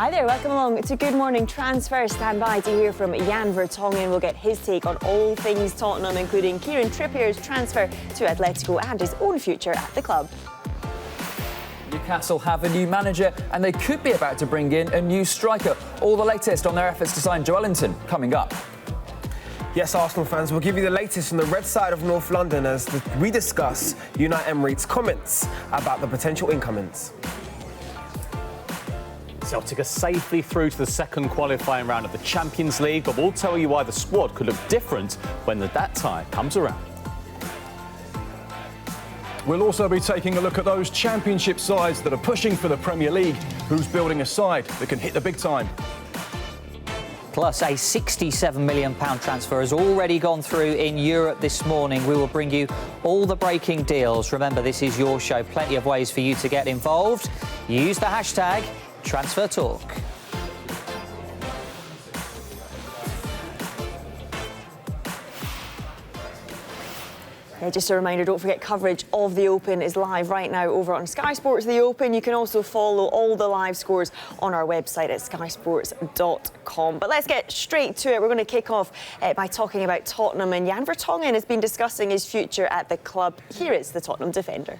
Hi there, welcome along to Good Morning Transfer. Stand by to hear from Jan Vertonghen. We'll get his take on all things Tottenham, including Kieran Trippier's transfer to Atletico and his own future at the club. Newcastle have a new manager and they could be about to bring in a new striker. All the latest on their efforts to sign Joelinton coming up. Yes, Arsenal fans, we'll give you the latest from the red side of North London as we discuss Unai Emery's comments about the potential incomings. Celtic are safely through to the second qualifying round of the Champions League, but we'll tell you why the squad could look different when that time comes around. We'll also be taking a look at those Championship sides that are pushing for the Premier League. Who's building a side that can hit the big time? Plus, a £67 million transfer has already gone through in Europe this morning. We will bring you all the breaking deals. Remember, this is your show. Plenty of ways for you to get involved. Use the hashtag #TransferTalk. Yeah, just a reminder, don't forget coverage of the Open is live right now over on Sky Sports The Open. You can also follow all the live scores on our website at skysports.com. But let's get straight to it. We're going to kick off by talking about Tottenham, and Jan Vertonghen has been discussing his future at the club. Here is the Tottenham defender.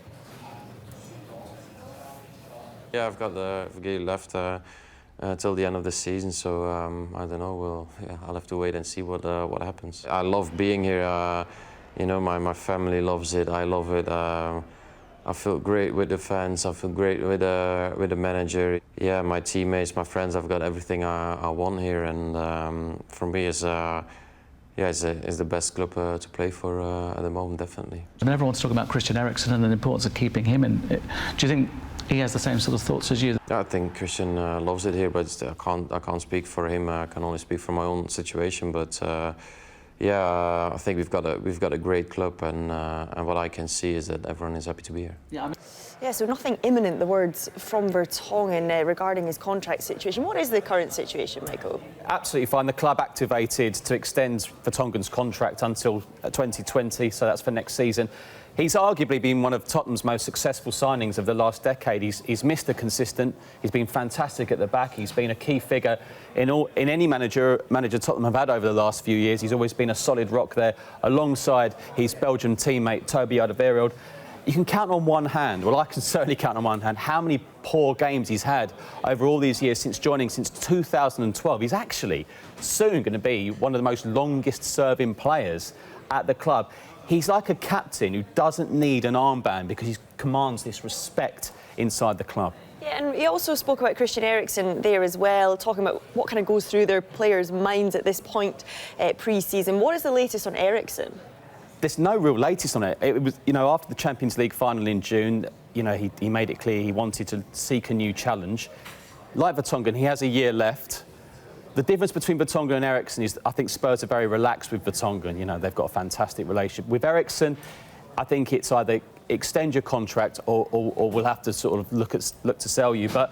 Yeah, I've got the game left till the end of the season, so I don't know. I'll have to wait and see what happens. I love being here. You know, my family loves it. I love it. I feel great with the fans. I feel great with the manager. Yeah, my teammates, my friends. I've got everything I want here, and for me, it's the best club to play for at the moment, definitely. I mean, everyone's talking about Christian Eriksen and the importance of keeping him in. Do you think he has the same sort of thoughts as you? I think Christian loves it here, but I can't speak for him. I can only speak for my own situation. But I think we've got a great club, and what I can see is that everyone is happy to be here. Yeah, so nothing imminent, the words from Vertonghen regarding his contract situation. What is the current situation, Michael? Absolutely fine. The club activated to extend Vertonghen's contract until 2020, so that's for next season. He's arguably been one of Tottenham's most successful signings of the last decade. He's Mr. Consistent. He's been fantastic at the back. He's been a key figure in any manager Tottenham have had over the last few years. He's always been a solid rock there, alongside his Belgian teammate Toby Alderweireld. You can count on one hand, well, I can certainly count on one hand, how many poor games he's had over all these years since joining, since 2012. He's actually soon going to be one of the most longest-serving players at the club. He's like a captain who doesn't need an armband because he commands this respect inside the club. Yeah, and he also spoke about Christian Eriksen there as well, talking about what kind of goes through their players' minds at this point pre-season. What is the latest on Eriksen? There's no real latest on it. It was, you know, after the Champions League final in June, you know, he made it clear he wanted to seek a new challenge. Like Vertonghen, he has a year left. The difference between Vertonghen and Eriksen is, I think Spurs are very relaxed with Vertonghen. You know, they've got a fantastic relationship. With Eriksen, I think it's either extend your contract or we'll have to sort of look to sell you. But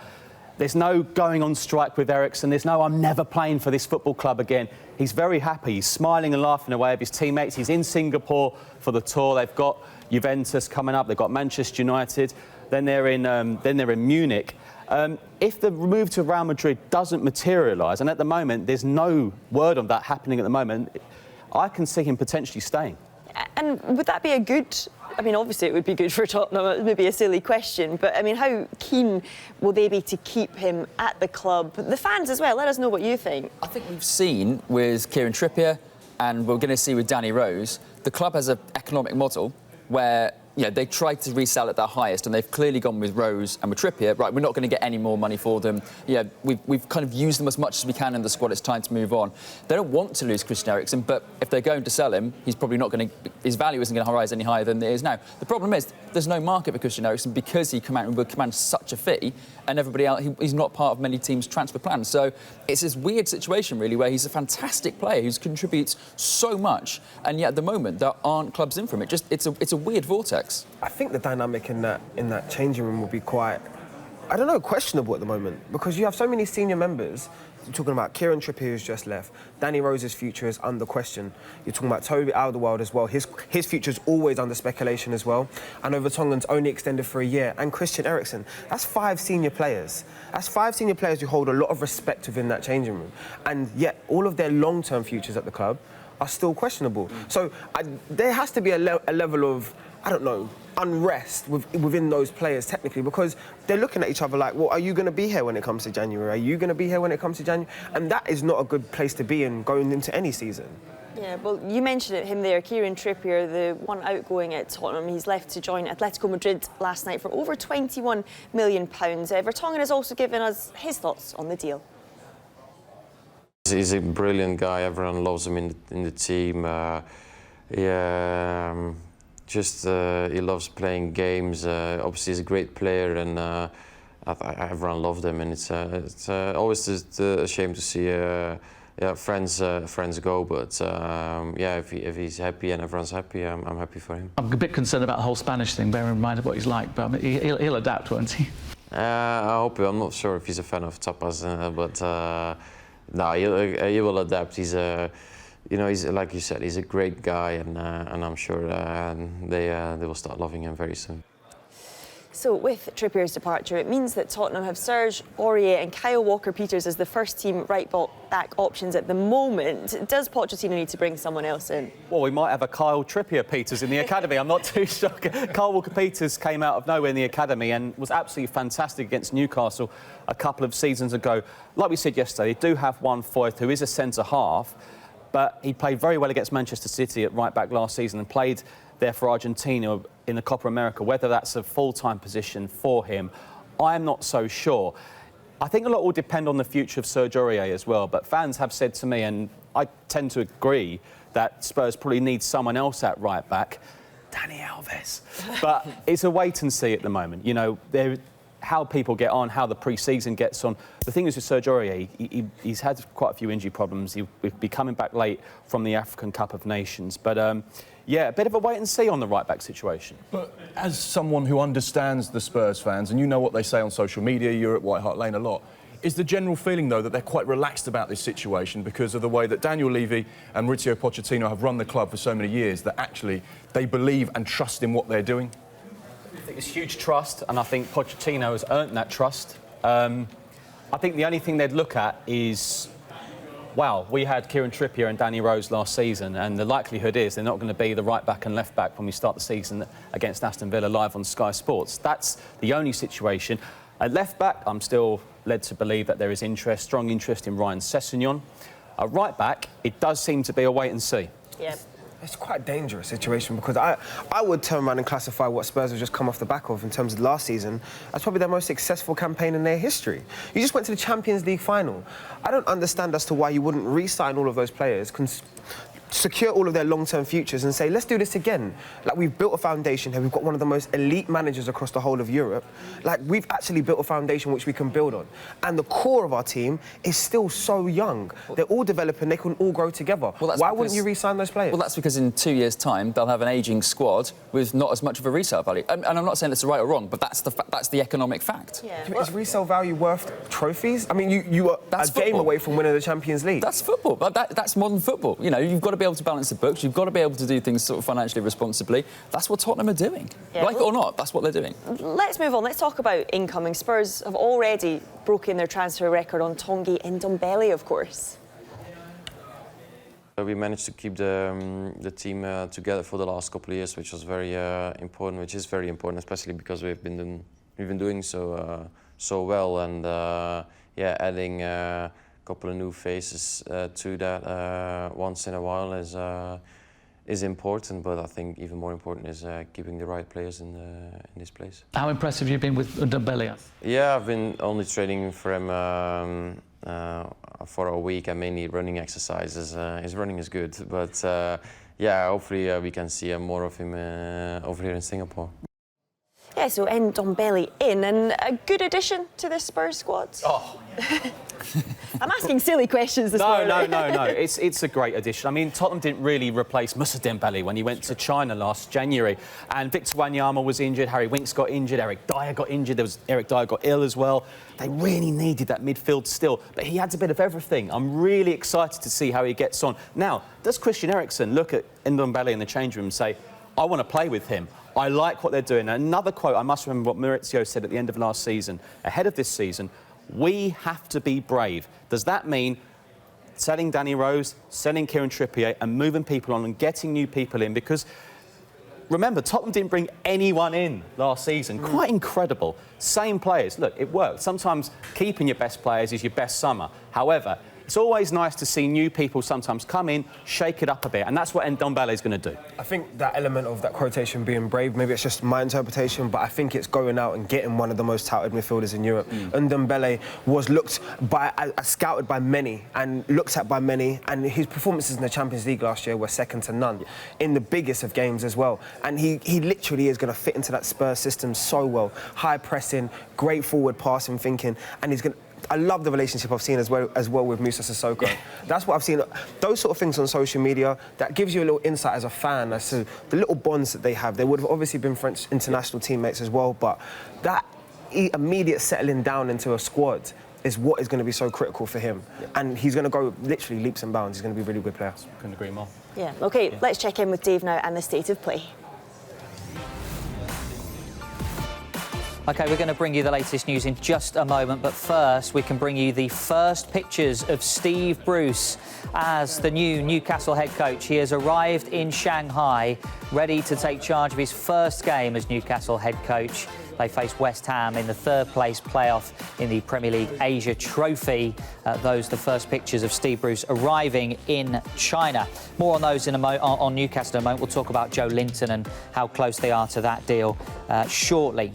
there's no going on strike with Eriksen. There's no, I'm never playing for this football club again. He's very happy. He's smiling and laughing away with his teammates. He's in Singapore for the tour. They've got Juventus coming up. They've got Manchester United. Then they're in Munich. If the move to Real Madrid doesn't materialise, and at the moment there's no word on that happening at the moment, I can see him potentially staying. And would that be a good... I mean, obviously it would be good for Tottenham. It may be a silly question, but I mean, how keen will they be to keep him at the club? The fans as well, let us know what you think. I think we've seen with Kieran Trippier, and we're going to see with Danny Rose, the club has an economic model where they tried to resell at their highest, and they've clearly gone with Rose and with Trippier. Right, we're not going to get any more money for them. Yeah, we've kind of used them as much as we can in the squad. It's time to move on. They don't want to lose Christian Eriksen, but if they're going to sell him, he's probably not going to. His value isn't going to rise any higher than it is now. The problem is there's no market for Christian Eriksen because he will command such a fee, and everybody else, he's not part of many teams' transfer plans. So it's this weird situation, really, where he's a fantastic player who contributes so much, and yet at the moment there aren't clubs in for him. It's a weird vortex. I think the dynamic in that changing room will be quite, I don't know, questionable at the moment, because you have so many senior members talking about Kieran Trippier, who's just left. Danny Rose's future is under question. You're talking about Toby Alderweireld as well. His future is always under speculation as well. I know Vertonghen's only extended for a year. And Christian Eriksen. That's 5 senior players. That's 5 senior players who hold a lot of respect within that changing room. And yet, all of their long-term futures at the club are still questionable. So there has to be a level of, I don't know, unrest within those players technically, because they're looking at each other like, well, are you going to be here when it comes to January? Are you going to be here when it comes to January? And that is not a good place to be in going into any season. Yeah, well, you mentioned him there, Kieran Trippier, the one outgoing at Tottenham. He's left to join Atletico Madrid last night for over £21 million. Vertonghen has also given us his thoughts on the deal. He's a brilliant guy. Everyone loves him in the team. He loves playing games. Obviously, he's a great player, and everyone loved him. And it's always just a shame to see friends go. But if he's happy and everyone's happy, I'm happy for him. I'm a bit concerned about the whole Spanish thing, bearing in mind what he's like, but I mean, he'll adapt, won't he? I hope. I'm not sure if he's a fan of tapas, but. No, he will adapt. He's he's like you said, he's a great guy, and I'm sure they will start loving him very soon. So with Trippier's departure, it means that Tottenham have Serge Aurier and Kyle Walker-Peters as the first-team right-back options at the moment. Does Pochettino need to bring someone else in? Well, we might have a Kyle Trippier-Peters in the academy. I'm not too shocked. Kyle Walker-Peters came out of nowhere in the academy and was absolutely fantastic against Newcastle a couple of seasons ago. Like we said yesterday, they do have one Foyth who is a centre-half, but he played very well against Manchester City at right-back last season and played there for Argentina in the Copa America. Whether that's a full-time position for him, I'm not so sure. I think a lot will depend on the future of Serge Aurier as well, but fans have said to me, and I tend to agree, that Spurs probably need someone else at right-back, Dani Alves. But it's a wait and see at the moment. You know, how people get on, how the pre-season gets on. The thing is with Serge Aurier, he's had quite a few injury problems. He'll be coming back late from the African Cup of Nations. But, yeah, a bit of a wait and see on the right-back situation. But as someone who understands the Spurs fans, and you know what they say on social media, you're at White Hart Lane a lot, is the general feeling, though, that they're quite relaxed about this situation because of the way that Daniel Levy and Mauricio Pochettino have run the club for so many years, that actually they believe and trust in what they're doing? I think it's huge trust, and I think Pochettino has earned that trust. I think the only thing they'd look at is, wow, we had Kieran Trippier and Danny Rose last season, and the likelihood is they're not going to be the right back and left back when we start the season against Aston Villa live on Sky Sports. That's the only situation. At left back, I'm still led to believe that there is interest, strong interest in Ryan Sessegnon. At right back, it does seem to be a wait and see. Yeah. It's quite a dangerous situation because I would turn around and classify what Spurs have just come off the back of in terms of last season as probably their most successful campaign in their history. You just went to the Champions League final. I don't understand as to why you wouldn't re-sign all of those players, secure all of their long-term futures and say, let's do this again. Like, we've built a foundation here. We've got one of the most elite managers across the whole of Europe. Like, we've actually built a foundation which we can build on. And the core of our team is still so young. They're all developing. They can all grow together. Why wouldn't you re-sign those players? Well, that's because in 2 years' time, they'll have an ageing squad with not as much of a resale value. And I'm not saying it's right or wrong, but that's the economic fact. Yeah. Is resale value worth trophies? I mean, you are a game away from winning the Champions League. That's football. That's modern football. You know, you've got to be able to balance the books. You've got to be able to do things sort of financially responsibly. That's what Tottenham are doing. Yeah, like it or not, that's what they're doing. Let's move on. Let's talk about incoming. Spurs have already broken their transfer record on Tanguy Ndombele, of course. We managed to keep the team together for the last couple of years, which was very important, which is very important, especially because we've been doing so well, and adding a couple of new faces to that once in a while is important. But I think even more important is keeping the right players in this place. How impressive have you been with Ndombele? Yeah, I've been only training for him for a week. I'm mainly running exercises. His running is good, but hopefully we can see more of him over here in Singapore. Yeah, so Ndombele in, and a good addition to the Spurs squad. Oh, I'm asking silly questions this morning. No. It's a great addition. I mean, Tottenham didn't really replace Moussa Dembele when he went to China last January. And Victor Wanyama was injured, Harry Winks got injured, Eric Dyer got injured, Eric Dyer got ill as well. They really needed that midfield still. But he adds a bit of everything. I'm really excited to see how he gets on. Now, does Christian Eriksen look at Ndombele in the change room and say, I want to play with him? I like what they're doing. Another quote, I must remember what Maurizio said at the end of last season, ahead of this season, we have to be brave. Does that mean selling Danny Rose, selling Kieran Trippier and moving people on and getting new people in? Because remember, Tottenham didn't bring anyone in last season. Quite incredible. Same players. Look, it worked. Sometimes keeping your best players is your best summer. However, it's always nice to see new people sometimes come in, shake it up a bit, and that's what Ndombele is going to do. I think that element of that quotation being brave, maybe it's just my interpretation, but I think it's going out and getting one of the most touted midfielders in Europe. Ndombele was scouted by many and looked at by many, and his performances in the Champions League last year were second to none, in the biggest of games as well. And he literally is going to fit into that Spurs system so well. High pressing, great forward passing thinking, and he's going to... I love the relationship I've seen as well with Moussa Sissoko. That's what I've seen. Those sort of things on social media, that gives you a little insight as a fan as to the little bonds that they have. They would have obviously been French international teammates as well, but that immediate settling down into a squad is what is going to be so critical for him. And he's going to go literally leaps and bounds. He's going to be a really good player. Couldn't agree more. Yeah, OK, let's check in with Dave now and the state of play. OK, we're going to bring you the latest news in just a moment, but first we can bring you the first pictures of Steve Bruce as the new Newcastle head coach. He has arrived in Shanghai, ready to take charge of his first game as Newcastle head coach. They face West Ham in the third-place playoff in the Premier League Asia Trophy. Those are the first pictures of Steve Bruce arriving in China. More on those on Newcastle in a moment. We'll talk about Joe Linton and how close they are to that deal shortly.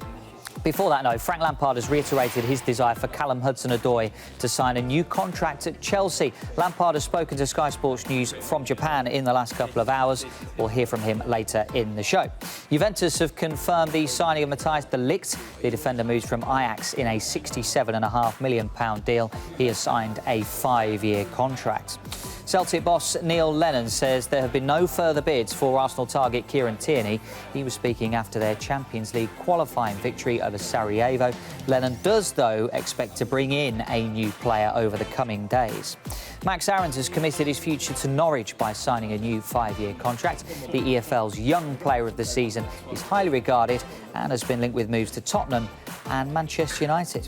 Before that, though, Frank Lampard has reiterated his desire for Callum Hudson-Odoi to sign a new contract at Chelsea. Lampard has spoken to Sky Sports News from Japan in the last couple of hours. We'll hear from him later in the show. Juventus have confirmed the signing of Matthijs de Ligt. The defender moves from Ajax in a £67.5 million deal. He has signed a 5-year contract. Celtic boss Neil Lennon says there have been no further bids for Arsenal target Kieran Tierney. He was speaking after their Champions League qualifying victory over Sarajevo. Lennon does, though, expect to bring in a new player over the coming days. Max Aarons has committed his future to Norwich by signing a new 5-year contract. The EFL's young player of the season is highly regarded and has been linked with moves to Tottenham and Manchester United.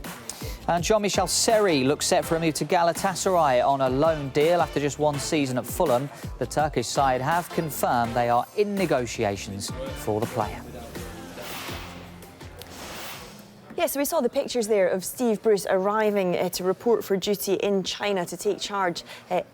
And Jean-Michel Seri looks set for a move to Galatasaray on a loan deal after just one season at Fulham. The Turkish side have confirmed they are in negotiations for the player. Yeah, so we saw the pictures there of Steve Bruce arriving to report for duty in China to take charge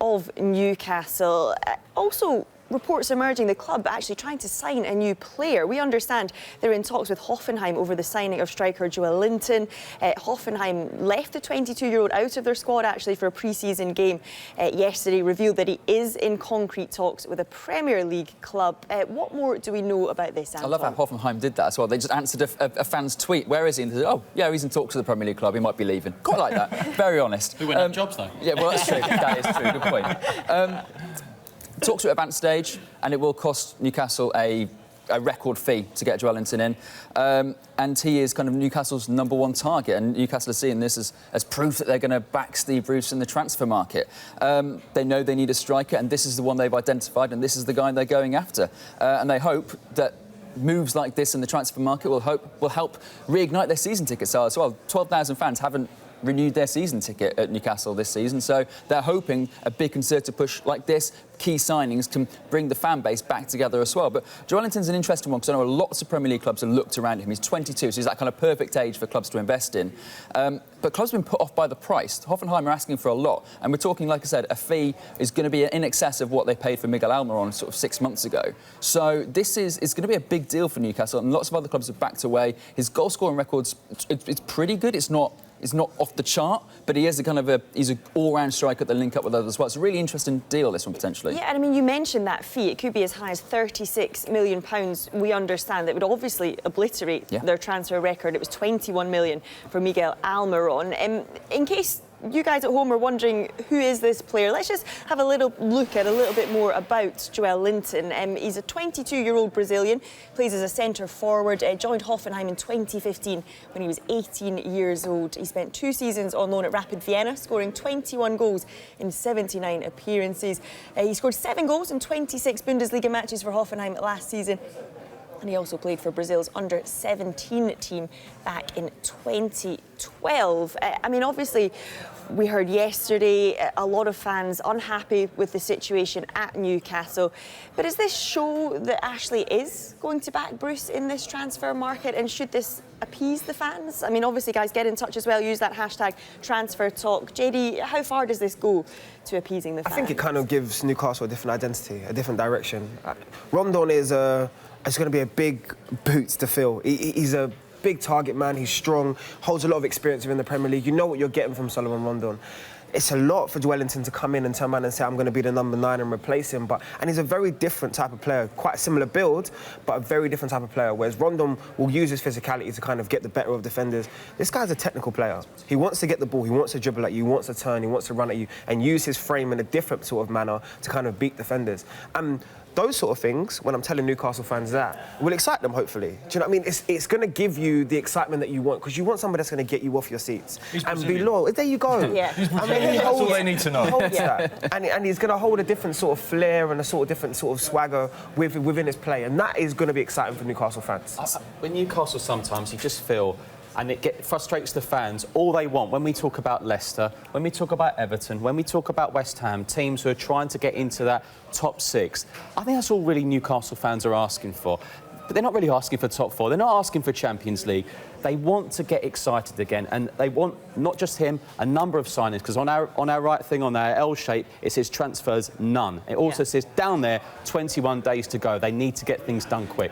of Newcastle. Also, reports emerging the club actually trying to sign a new player. We understand they're in talks with Hoffenheim over the signing of striker Joe Linton. Hoffenheim left the 22-year-old out of their squad actually for a pre-season game yesterday, revealed that he is in concrete talks with a Premier League club. What more do we know about this, Anton? I love how Hoffenheim did that as well. They just answered a fan's tweet. Where is he? And they said, oh, yeah, he's in talks with the Premier League club. He might be leaving. Quite like that. Very honest. Who went up jobs, though? Yeah, well, that's true. That is true. Good point. Talks are at advanced stage, and it will cost Newcastle a record fee to get Joe Linton in. And he is kind of Newcastle's #1 target, and Newcastle are seeing this as proof that they're going to back Steve Bruce in the transfer market. They know they need a striker, and this is the one they've identified, and this is the guy they're going after. And they hope that moves like this in the transfer market will help reignite their season ticket sales as well. 12,000 fans haven't renewed their season ticket at Newcastle this season, so they're hoping a big concerted push like this, key signings, can bring the fan base back together as well. But Joelinton's an interesting one because I know lots of Premier League clubs have looked around him. He's 22, so he's that kind of perfect age for clubs to invest in. But clubs have been put off by the price. Hoffenheim are asking for a lot, and we're talking, like I said, a fee is going to be in excess of what they paid for Miguel Almiron sort of 6 months ago. So this is going to be a big deal for Newcastle, and lots of other clubs have backed away. His goal-scoring record's it's pretty good. It's not off the chart, but he is he's an all-round striker that link up with others as well. It's a really interesting deal, this one, potentially. Yeah, and I mean, you mentioned that fee. It could be as high as £36 million. We understand that would obviously obliterate their transfer record. It was £21 million for Miguel Almiron. In case you guys at home are wondering, who is this player? Let's just have a little look at a little bit more about Joel Linton. He's a 22-year-old Brazilian, plays as a centre forward, joined Hoffenheim in 2015 when he was 18 years old. He spent 2 seasons on loan at Rapid Vienna, scoring 21 goals in 79 appearances. He scored 7 goals in 26 Bundesliga matches for Hoffenheim last season. And he also played for Brazil's under-17 team back in 2012. I mean, obviously, we heard yesterday a lot of fans unhappy with the situation at Newcastle. But does this show that Ashley is going to back Bruce in this transfer market? And should this appease the fans? I mean, obviously, guys, get in touch as well. Use that hashtag transfer talk. JD, how far does this go to appeasing the fans? I think it kind of gives Newcastle a different identity, a different direction. Rondon is it's going to be a big boot to fill. He's a big target man, he's strong, holds a lot of experience within the Premier League. You know what you're getting from Solomon Rondon. It's a lot for Dwellington to come in and turn around and say, I'm going to be the number 9 and replace him. And he's a very different type of player, quite a similar build, but a very different type of player. Whereas Rondon will use his physicality to kind of get the better of defenders. This guy's a technical player. He wants to get the ball, he wants to dribble at you, he wants to turn, he wants to run at you, and use his frame in a different sort of manner to kind of beat defenders. Those sort of things, when I'm telling Newcastle fans that, will excite them, hopefully. Do you know what I mean? It's going to give you the excitement that you want, because you want somebody that's going to get you off your seats and be loyal. There you go. Yeah. I mean, That's all they need to know. He holds that. And he's going to hold a different sort of flair and a sort of different sort of swagger within his play, and that is going to be exciting for Newcastle fans. With Newcastle, sometimes you just feel, and it frustrates the fans, all they want, when we talk about Leicester, when we talk about Everton, when we talk about West Ham, teams who are trying to get into that top 6, I think that's all really Newcastle fans are asking for. But they're not really asking for top 4, they're not asking for Champions League. They want to get excited again, and they want not just him, a number of signings, because on our right thing, on our L shape, it says transfers none. It also says down there, 21 days to go. They need to get things done quick.